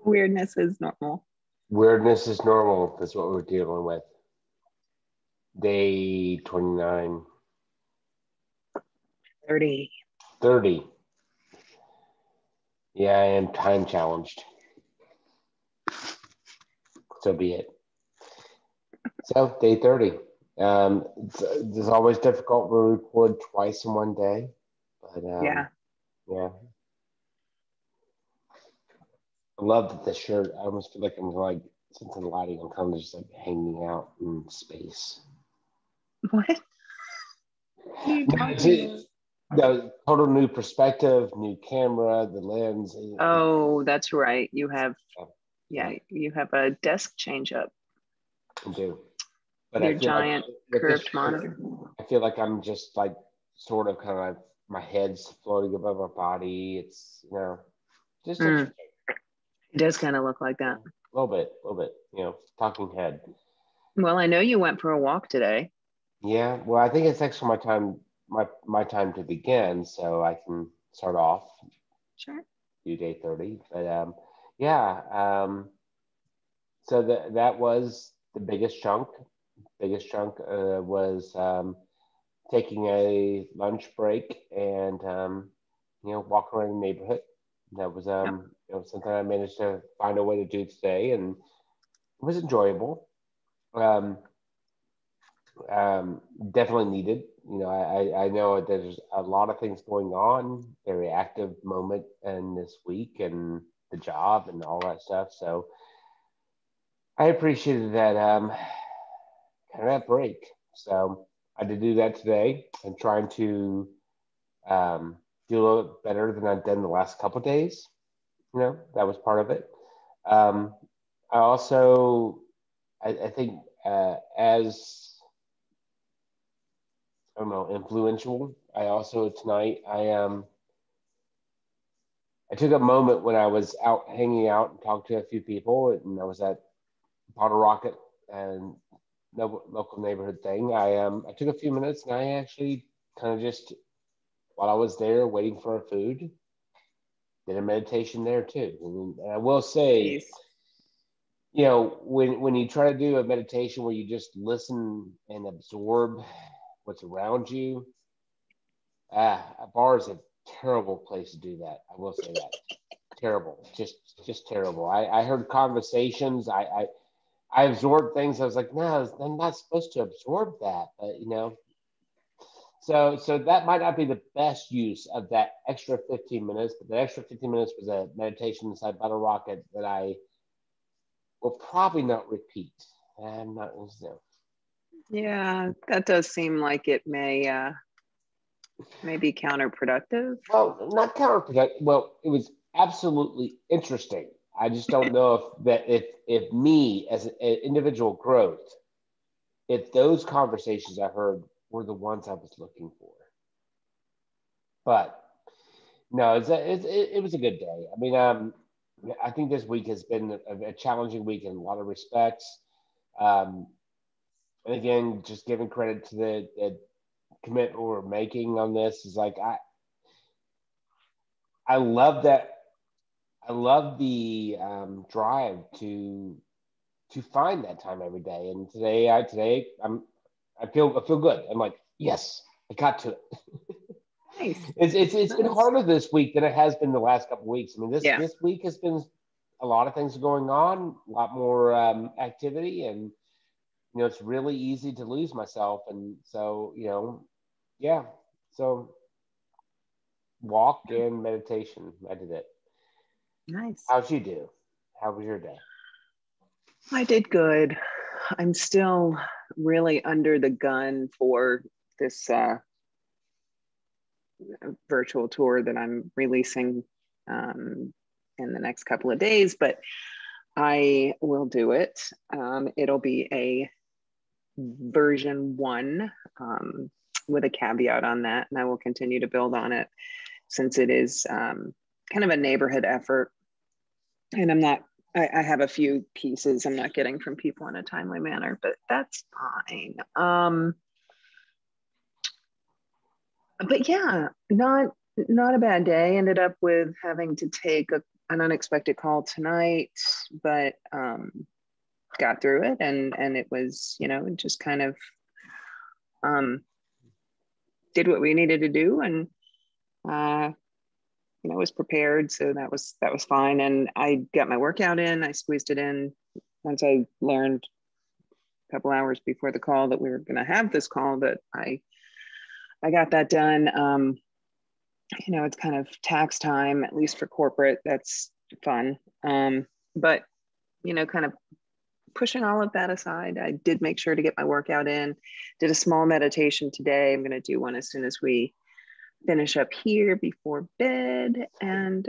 Weirdness is normal. Weirdness is normal. That's what we're dealing with. Day 29. 30. 30. Yeah, I am time challenged. So be it. So, day 30. It's always difficult to record twice in one day. But Yeah. yeah. I love the shirt. I almost feel like I'm like, since the lighting, I'm kind of just like hanging out in space. What? What are you No, talking about? no, total new perspective, new camera, the lens. Oh, that's right. You have, Yeah, you have a desk change up. I do. But I Your feel like giant with this curved shirt, monitor. I feel like I'm just like sort of kind of my head's floating above my body. It's just Mm, interesting. it does kind of look like that. A little bit. Talking head. Well, I know you went for a walk today. Yeah. Well, I think it's extra my time to begin, so I can start off Sure. due day 30. But yeah. So that was the biggest chunk. Biggest chunk was taking a lunch break and walk around the neighborhood. That was Yep. something I managed to find a way to do today, and it was enjoyable. Um, Definitely needed. I know there's a lot of things going on. Very active moment in this week and the job and all that stuff. So I appreciated that kind of that break. So I did do that today. I'm trying to do a little bit better than I've done the last couple of days. That was part of it. Um, I also, I think, as I don't know, influential. I also tonight I took a moment when I was out hanging out and talked to a few people, and I was at Bottle Rocket and local neighborhood thing. I took a few minutes and I actually kind of just while I was there waiting for our food, did a meditation there too. And I will say, Nice. when you try to do a meditation where you just listen and absorb what's around you, a bar is a terrible place to do that. I will say that. Terrible. Just terrible. I heard conversations. I absorbed things. I was like, no, I'm not supposed to absorb that. But so that might not be the best use of that extra 15 minutes. But the extra 15 minutes was a meditation inside Battle Rocket that I will probably not repeat. I'm not. Yeah, that does seem like it may be counterproductive. Well, not counterproductive. Well, it was absolutely interesting. I just don't know if me as an individual growth, if those conversations I heard were the ones I was looking for. But no, it was a good day. I mean, I think this week has been a challenging week in a lot of respects. Um, and again, just giving credit to the commitment we're making on this is like I love that. I love the drive to find that time every day. And today I feel good. I'm like, yes, I got to it. Nice. It's been Nice. harder this week than it has been the last couple of weeks. I mean, Yeah. this week has been a lot of things going on, a lot more activity, and it's really easy to lose myself. And so yeah. So walk and meditation, I did it. Nice. How'd you do? How was your day? I did good. I'm still really under the gun for this virtual tour that I'm releasing in the next couple of days, but I will do it. It'll be a version 1 with a caveat on that, and I will continue to build on it since it is kind of a neighborhood effort. And I have a few pieces I'm not getting from people in a timely manner, but that's fine. But yeah, not not a bad day. Ended up with having to take an unexpected call tonight, but got through it, and it was, just kind of did what we needed to do, and was prepared. So that was fine. And I got my workout in. I squeezed it in once I learned a couple hours before the call that we were going to have this call, that I got that done. It's kind of tax time, at least for corporate. That's fun. But, kind of pushing all of that aside, I did make sure to get my workout in, did a small meditation today. I'm going to do one as soon as we finish up here before bed. And,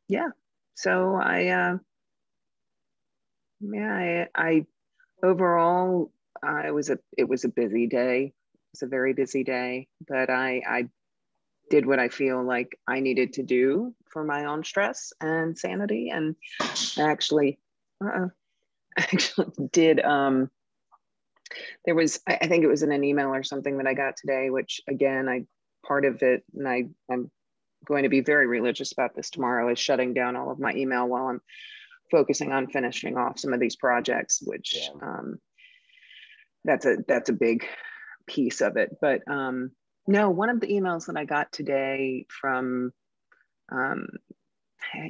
yeah, so I overall, it was a busy day. It was a very busy day, but I did what I feel like I needed to do for my own stress and sanity. And actually, actually did, there was, I think it was in an email or something that I got today, which again, part of it, and I'm going to be very religious about this tomorrow, is shutting down all of my email while I'm focusing on finishing off some of these projects, which that's a big piece of it. But no, one of the emails that I got today from, I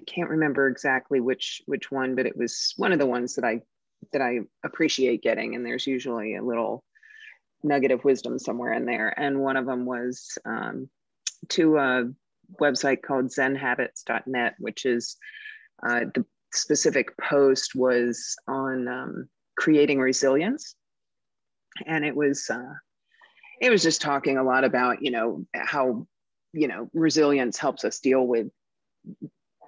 can't remember exactly which one, but it was one of the ones that I appreciate getting. And there's usually a little nugget of wisdom somewhere in there. And one of them was to a website called zenhabits.net, which is the specific post was on creating resilience. And it was just talking a lot about, how, resilience helps us deal with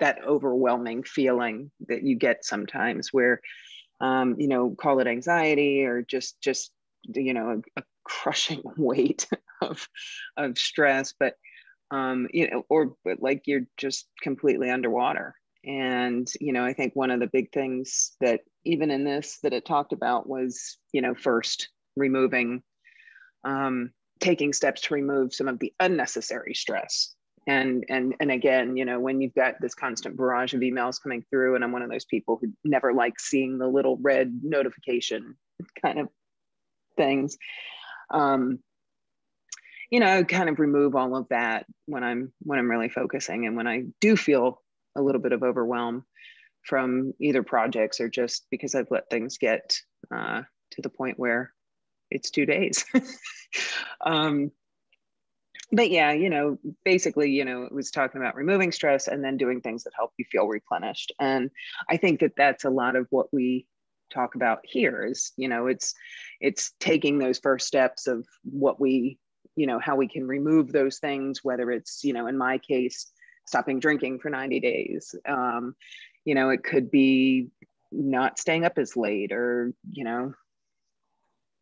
that overwhelming feeling that you get sometimes where, call it anxiety or just, a crushing weight of stress, but, but like you're just completely underwater. And, I think one of the big things that even in this that it talked about was, first removing, taking steps to remove some of the unnecessary stress. And again, when you've got this constant barrage of emails coming through, and I'm one of those people who never likes seeing the little red notification kind of things, kind of remove all of that when I'm really focusing, and when I do feel a little bit of overwhelm from either projects or just because I've let things get to the point where it's 2 days. But yeah, basically, it was talking about removing stress and then doing things that help you feel replenished. And I think that that's a lot of what we talk about here is, it's taking those first steps of what we, how we can remove those things, whether it's, in my case, stopping drinking for 90 days. It could be not staying up as late, or,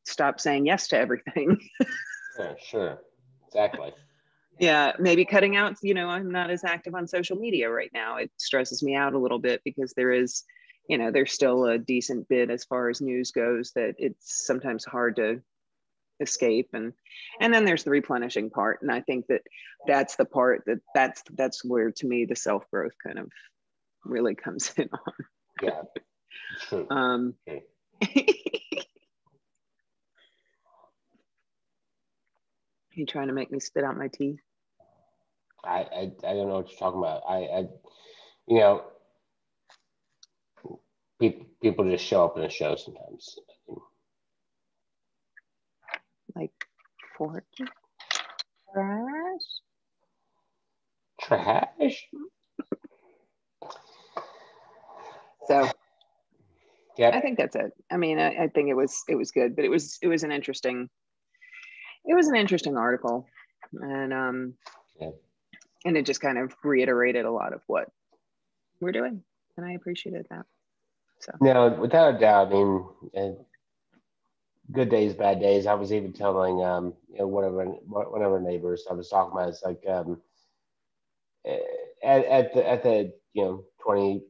stop saying yes to everything. Yeah, sure. Exactly. Yeah, maybe cutting out, I'm not as active on social media right now. It stresses me out a little bit because there is, there's still a decent bit as far as news goes that it's sometimes hard to escape. And then there's the replenishing part. And I think that that's the part that's where, to me, the self-growth kind of really comes in on. Yeah, true. Okay. You trying to make me spit out my tea? I don't know what you're talking about. People just show up in a show sometimes. Like for Trash. So Yep. I think that's it. I mean, I think it was good, but it was an interesting article, and Yeah. and it just kind of reiterated a lot of what we're doing, and I appreciated that. So No, without a doubt. I mean, good days, bad days. I was even telling one of our neighbors. I was talking about, it's like at the 20,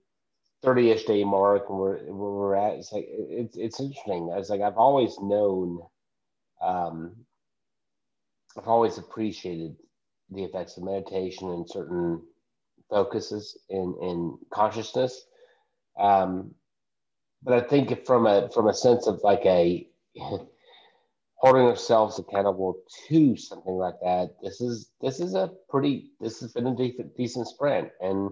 30-ish day mark where we're at. It's like it's interesting. I was like, I've always known I've always appreciated the effects of meditation and certain focuses in consciousness. Um, but I think from a sense of like a holding ourselves accountable to something like that, this has been a decent sprint, and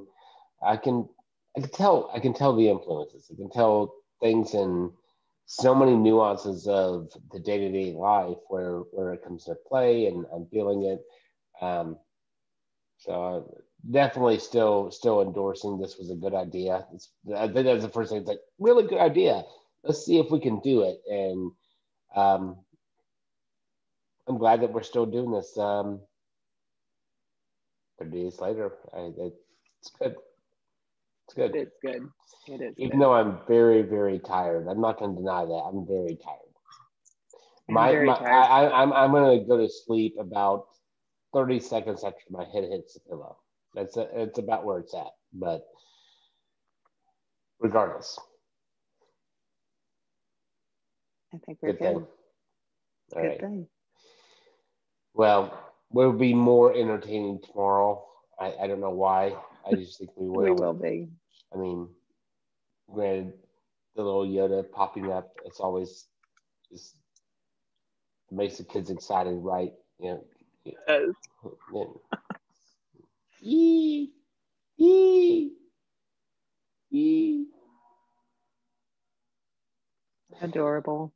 I can I can tell the influences. I can tell things in so many nuances of the day to day life where it comes to play, and I'm feeling it. Um, so definitely still endorsing this was a good idea. I think that's the first thing. It's like really good idea. Let's see if we can do it. And um, I'm glad that we're still doing this 30 days later. It's good. It's good. It's good. It is Even good. though I'm very, very tired. I'm not going to deny that. I'm very tired. I'm very tired. I'm going to go to sleep about 30 seconds after my head hits the pillow. It's about where it's at. But regardless, I think we're good thing. good. All Good right. thing. Well, we'll be more entertaining tomorrow. I don't know why. I just think we will. We will be. I mean, granted, the little Yoda popping up, it's always just makes the kids excited, right? You know, Yee, yee, yee. Adorable.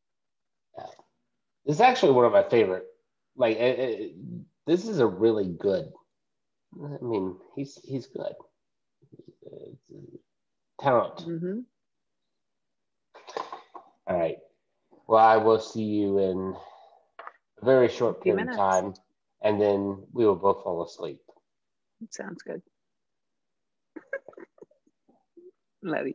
This is actually one of my favorite. Like, this is a really good. I mean, he's good. Talent. Mm-hmm. All right. Well, I will see you in a very short A few period of minutes. time, and then we will both fall asleep. Sounds good. Love you.